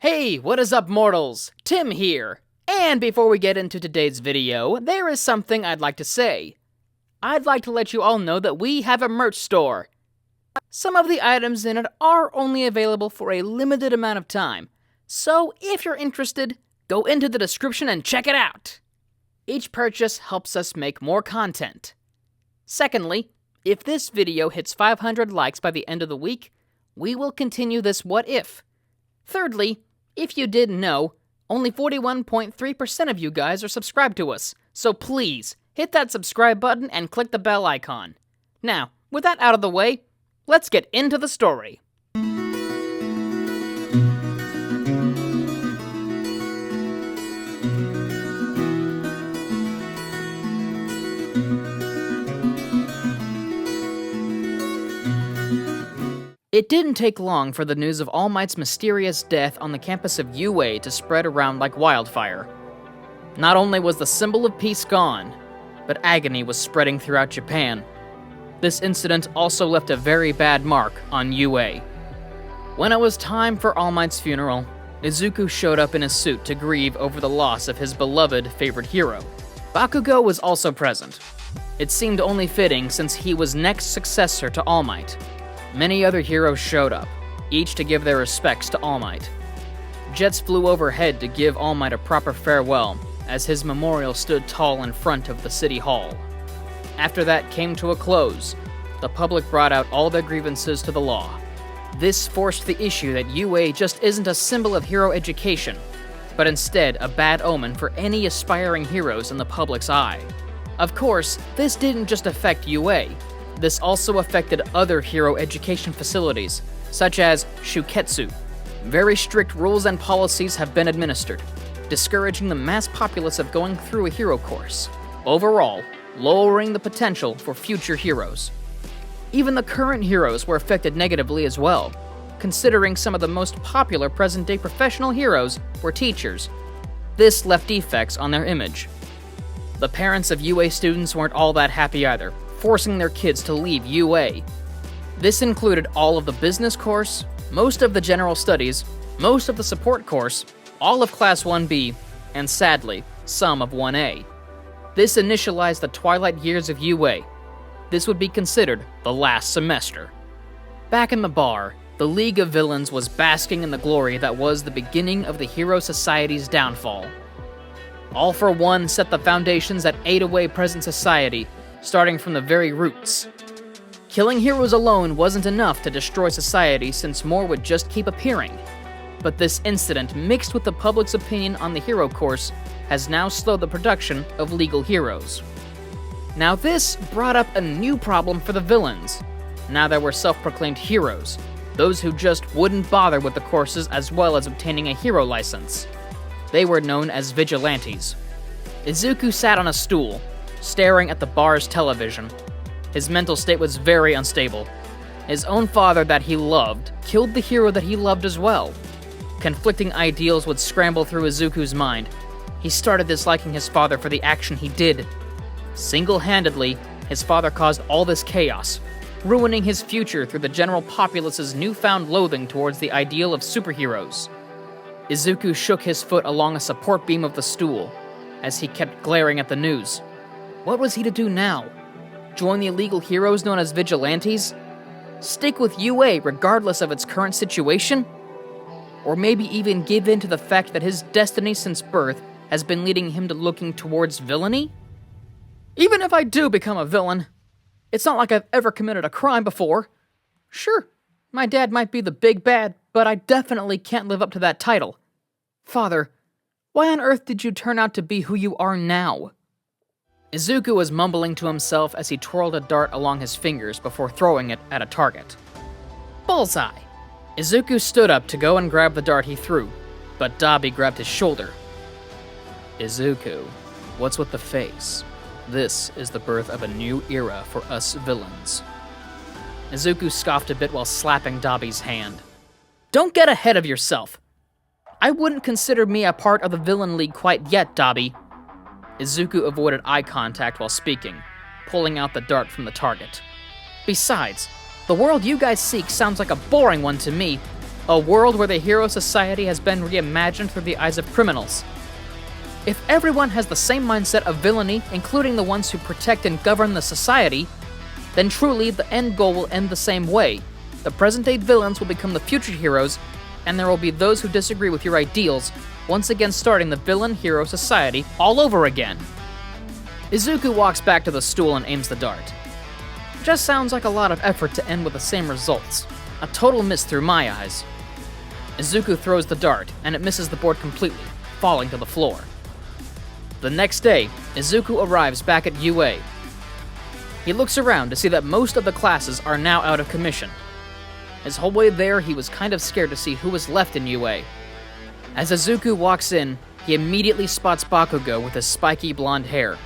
Hey, what is up, mortals? Tim here. And before we get into today's video, there is something I'd like to say. I'd like to let you all know that we have a merch store. Some of the items in it are only available for a limited amount of time, so if you're interested, go into the description and check it out. Each purchase helps us make more content. Secondly, if this video hits 500 likes by the end of the week, we will continue this What If. Thirdly, if you didn't know, only 41.3% of you guys are subscribed to us, so please, hit that subscribe button and click the bell icon. Now, with that out of the way, let's get into the story. It didn't take long for the news of All Might's mysterious death on the campus of UA to spread around like wildfire. Not only was the symbol of peace gone, but agony was spreading throughout Japan. This incident also left a very bad mark on UA. When it was time for All Might's funeral, Izuku showed up in his suit to grieve over the loss of his beloved favorite hero. Bakugo was also present. It seemed only fitting since he was next successor to All Might. Many other heroes showed up, each to give their respects to All Might. Jets flew overhead to give All Might a proper farewell, as his memorial stood tall in front of the city hall. After that came to a close, the public brought out all their grievances to the law. This forced the issue that UA just isn't a symbol of hero education, but instead a bad omen for any aspiring heroes in the public's eye. Of course, this didn't just affect UA. This also affected other hero education facilities, such as Shuketsu. Very strict rules and policies have been administered, discouraging the mass populace of going through a hero course, overall, lowering the potential for future heroes. Even the current heroes were affected negatively as well, considering some of the most popular present-day professional heroes were teachers. This left defects on their image. The parents of UA students weren't all that happy either, forcing their kids to leave UA. This included all of the business course, most of the general studies, most of the support course, all of Class 1B, and sadly, some of 1A. This initialized the twilight years of UA. This would be considered the last semester. Back in the bar, the League of Villains was basking in the glory that was the beginning of the Hero Society's downfall. All for One set the foundations that ate away present society, starting from the very roots. Killing heroes alone wasn't enough to destroy society since more would just keep appearing. But this incident, mixed with the public's opinion on the hero course, has now slowed the production of legal heroes. Now this brought up a new problem for the villains. Now there were self-proclaimed heroes, those who just wouldn't bother with the courses as well as obtaining a hero license. They were known as vigilantes. Izuku sat on a stool, staring at the bar's television. His mental state was very unstable. His own father that he loved killed the hero that he loved as well. Conflicting ideals would scramble through Izuku's mind. He started disliking his father for the action he did. Single-handedly, his father caused all this chaos, ruining his future through the general populace's newfound loathing towards the ideal of superheroes. Izuku shook his foot along a support beam of the stool, as he kept glaring at the news. What was he to do now? Join the illegal heroes known as vigilantes? Stick with UA regardless of its current situation? Or maybe even give in to the fact that his destiny since birth has been leading him to looking towards villainy? Even if I do become a villain, it's not like I've ever committed a crime before. Sure, my dad might be the big bad, but I definitely can't live up to that title. Father, why on earth did you turn out to be who you are now? Izuku was mumbling to himself as he twirled a dart along his fingers before throwing it at a target. Bullseye! Izuku stood up to go and grab the dart he threw, but Dabi grabbed his shoulder. Izuku, what's with the face? This is the birth of a new era for us villains. Izuku scoffed a bit while slapping Dabi's hand. Don't get ahead of yourself. I wouldn't consider me a part of the villain league quite yet, Dabi. Izuku avoided eye contact while speaking, pulling out the dart from the target. Besides, the world you guys seek sounds like a boring one to me. A world where the hero society has been reimagined through the eyes of criminals. If everyone has the same mindset of villainy, including the ones who protect and govern the society, then truly the end goal will end the same way. The present-day villains will become the future heroes, and there will be those who disagree with your ideals, once again starting the villain-hero society all over again. Izuku walks back to the stool and aims the dart. Just sounds like a lot of effort to end with the same results. A total miss through my eyes. Izuku throws the dart, and it misses the board completely, falling to the floor. The next day, Izuku arrives back at UA. He looks around to see that most of the classes are now out of commission. His whole way there, he was kind of scared to see who was left in UA. As Izuku walks in, he immediately spots Bakugo with his spiky blonde hair.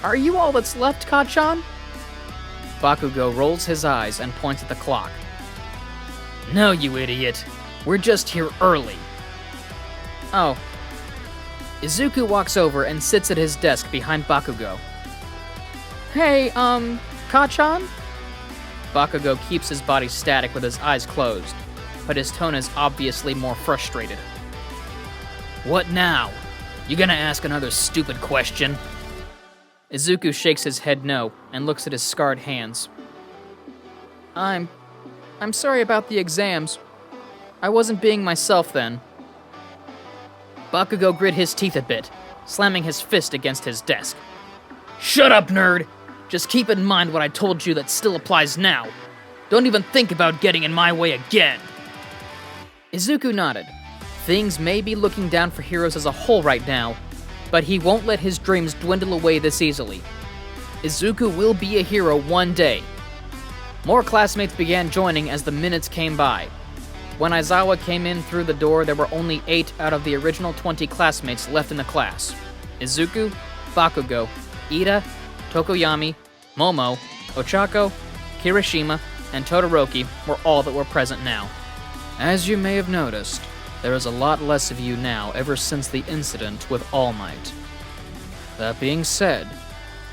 "Are you all that's left, Kacchan?" Bakugo rolls his eyes and points at the clock. "No, you idiot. We're just here early." Oh. Izuku walks over and sits at his desk behind Bakugo. "Hey, Kacchan?" Bakugo keeps his body static with his eyes closed, but his tone is obviously more frustrated. "What now? You gonna ask another stupid question?" Izuku shakes his head no and looks at his scarred hands. I'm sorry about the exams. I wasn't being myself then." Bakugo grit his teeth a bit, slamming his fist against his desk. "Shut up, nerd! Just keep in mind what I told you that still applies now. Don't even think about getting in my way again." Izuku nodded. Things may be looking down for heroes as a whole right now, but he won't let his dreams dwindle away this easily. Izuku will be a hero one day. More classmates began joining as the minutes came by. When Aizawa came in through the door, there were only 8 out of the original 20 classmates left in the class. Izuku, Bakugo, Ida, Tokoyami, Momo, Ochako, Kirishima, and Todoroki were all that were present now. As you may have noticed, there is a lot less of you now ever since the incident with All Might. That being said,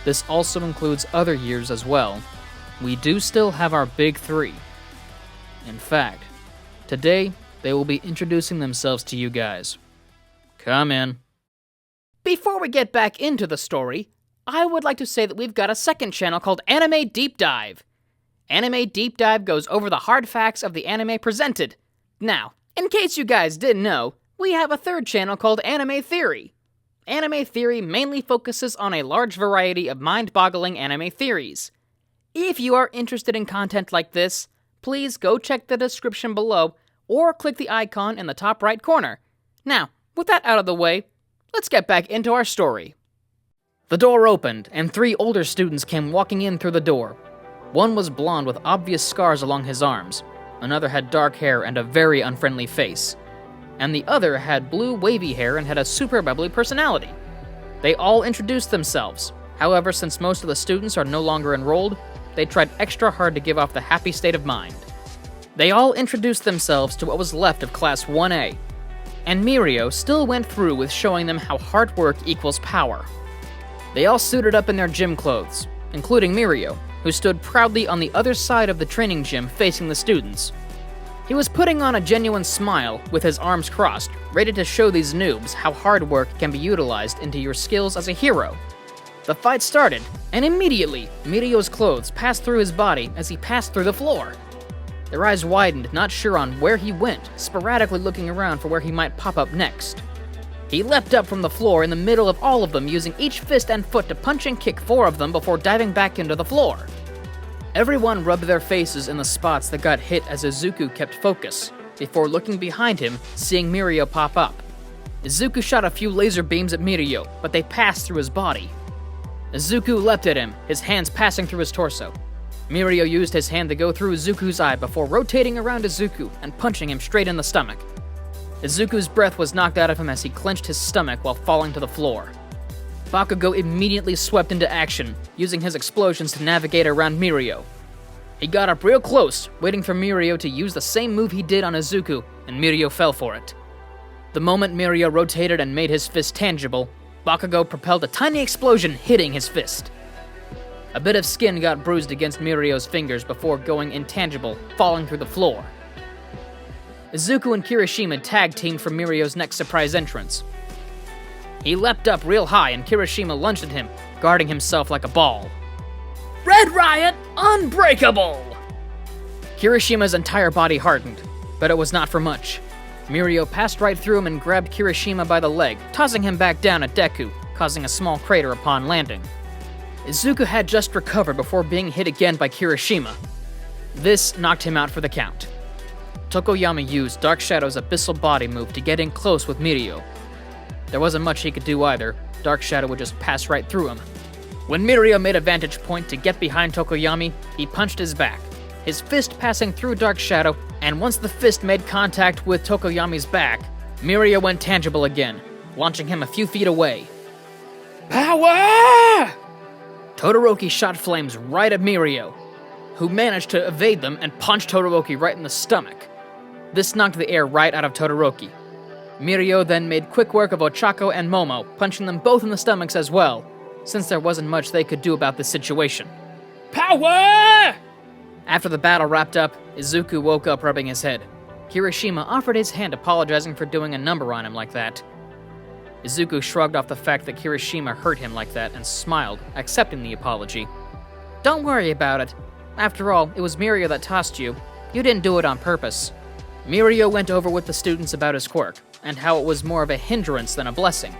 this also includes other years as well. We do still have our big 3. In fact, today they will be introducing themselves to you guys. Come in. Before we get back into the story, I would like to say that we've got a second channel called Anime Deep Dive. Anime Deep Dive goes over the hard facts of the anime presented. Now, in case you guys didn't know, we have a third channel called Anime Theory. Anime Theory mainly focuses on a large variety of mind-boggling anime theories. If you are interested in content like this, please go check the description below or click the icon in the top right corner. Now, with that out of the way, let's get back into our story. The door opened, and 3 older students came walking in through the door. One was blonde with obvious scars along his arms. Another had dark hair and a very unfriendly face. And the other had blue wavy hair and had a super bubbly personality. They all introduced themselves. However, since most of the students are no longer enrolled, they tried extra hard to give off the happy state of mind. They all introduced themselves to what was left of Class 1A. And Mirio still went through with showing them how hard work equals power. They all suited up in their gym clothes, including Mirio, who stood proudly on the other side of the training gym facing the students. He was putting on a genuine smile with his arms crossed, ready to show these noobs how hard work can be utilized into your skills as a hero. The fight started, and immediately, Mirio's clothes passed through his body as he passed through the floor. Their eyes widened, not sure on where he went, sporadically looking around for where he might pop up next. He leapt up from the floor in the middle of all of them, using each fist and foot to punch and kick 4 of them before diving back into the floor. Everyone rubbed their faces in the spots that got hit as Izuku kept focus, before looking behind him, seeing Mirio pop up. Izuku shot a few laser beams at Mirio, but they passed through his body. Izuku leapt at him, his hands passing through his torso. Mirio used his hand to go through Izuku's eye before rotating around Izuku and punching him straight in the stomach. Izuku's breath was knocked out of him as he clenched his stomach while falling to the floor. Bakugo immediately swept into action, using his explosions to navigate around Mirio. He got up real close, waiting for Mirio to use the same move he did on Izuku, and Mirio fell for it. The moment Mirio rotated and made his fist tangible, Bakugo propelled a tiny explosion, hitting his fist. A bit of skin got bruised against Mirio's fingers before going intangible, falling through the floor. Izuku and Kirishima tag-teamed for Mirio's next surprise entrance. He leapt up real high and Kirishima lunged at him, guarding himself like a ball. Red Riot, unbreakable! Kirishima's entire body hardened, but it was not for much. Mirio passed right through him and grabbed Kirishima by the leg, tossing him back down at Deku, causing a small crater upon landing. Izuku had just recovered before being hit again by Kirishima. This knocked him out for the count. Tokoyami used Dark Shadow's abyssal body move to get in close with Mirio. There wasn't much he could do either. Dark Shadow would just pass right through him. When Mirio made a vantage point to get behind Tokoyami, he punched his back, his fist passing through Dark Shadow, and once the fist made contact with Tokoyami's back, Mirio went tangible again, launching him a few feet away. Power! Todoroki shot flames right at Mirio, who managed to evade them and punch Todoroki right in the stomach. This knocked the air right out of Todoroki. Mirio then made quick work of Ochako and Momo, punching them both in the stomachs as well, since there wasn't much they could do about this situation. Power! After the battle wrapped up, Izuku woke up rubbing his head. Kirishima offered his hand apologizing for doing a number on him like that. Izuku shrugged off the fact that Kirishima hurt him like that and smiled, accepting the apology. Don't worry about it. After all, it was Mirio that tossed you. You didn't do it on purpose. Mirio went over with the students about his quirk, and how it was more of a hindrance than a blessing.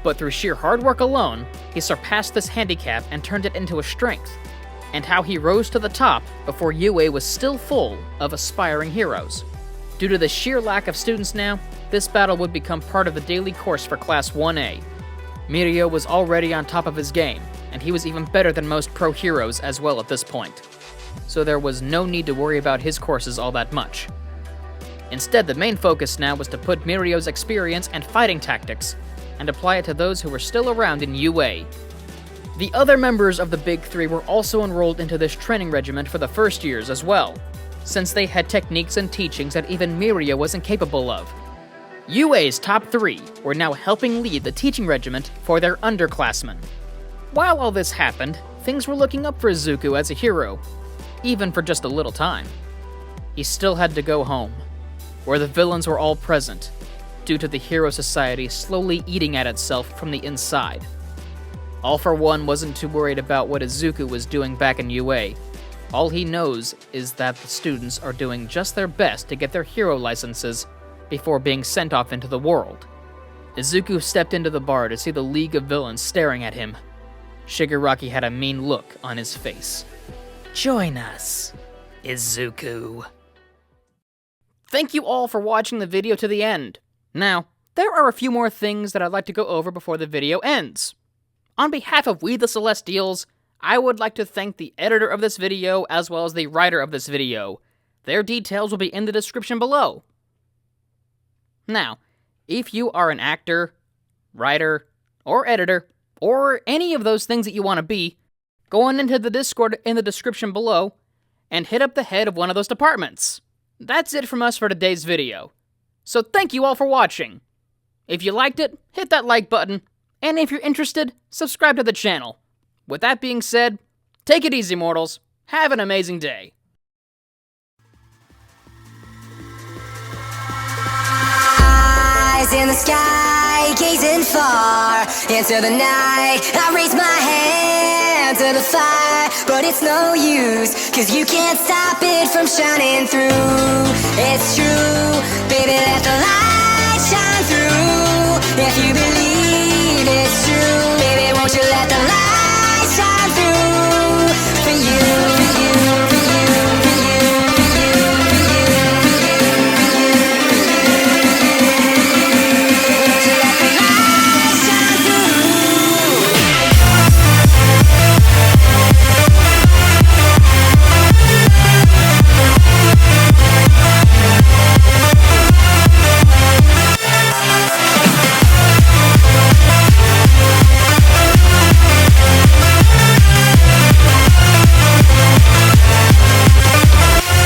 But through sheer hard work alone, he surpassed this handicap and turned it into a strength, and how he rose to the top before UA was still full of aspiring heroes. Due to the sheer lack of students now, this battle would become part of the daily course for Class 1A. Mirio was already on top of his game, and he was even better than most pro heroes as well at this point, so there was no need to worry about his courses all that much. Instead, the main focus now was to put Mirio's experience and fighting tactics and apply it to those who were still around in UA. The other members of the Big Three were also enrolled into this training regiment for the first years as well, since they had techniques and teachings that even Mirio wasn't capable of. UA's top three were now helping lead the teaching regiment for their underclassmen. While all this happened, things were looking up for Izuku as a hero, even for just a little time. He still had to go home, where the villains were all present, due to the Hero Society slowly eating at itself from the inside. All for One wasn't too worried about what Izuku was doing back in UA. All he knows is that the students are doing just their best to get their hero licenses before being sent off into the world. Izuku stepped into the bar to see the League of Villains staring at him. Shigaraki had a mean look on his face. Join us, Izuku. Thank you all for watching the video to the end. Now, there are a few more things that I'd like to go over before the video ends. On behalf of We the Celestials, I would like to thank the editor of this video as well as the writer of this video. Their details will be in the description below. Now, if you are an actor, writer, or editor, or any of those things that you want to be, go on into the Discord in the description below and hit up the head of one of those departments. That's it from us for today's video. So thank you all for watching. If you liked it, hit that like button, and if you're interested, subscribe to the channel. With that being said, take it easy, mortals. Have an amazing day. Eyes in the sky, gazing far into the night. I raise my hand to the fire, but it's no use, 'cause you can't stop it from shining through. It's true, baby, let the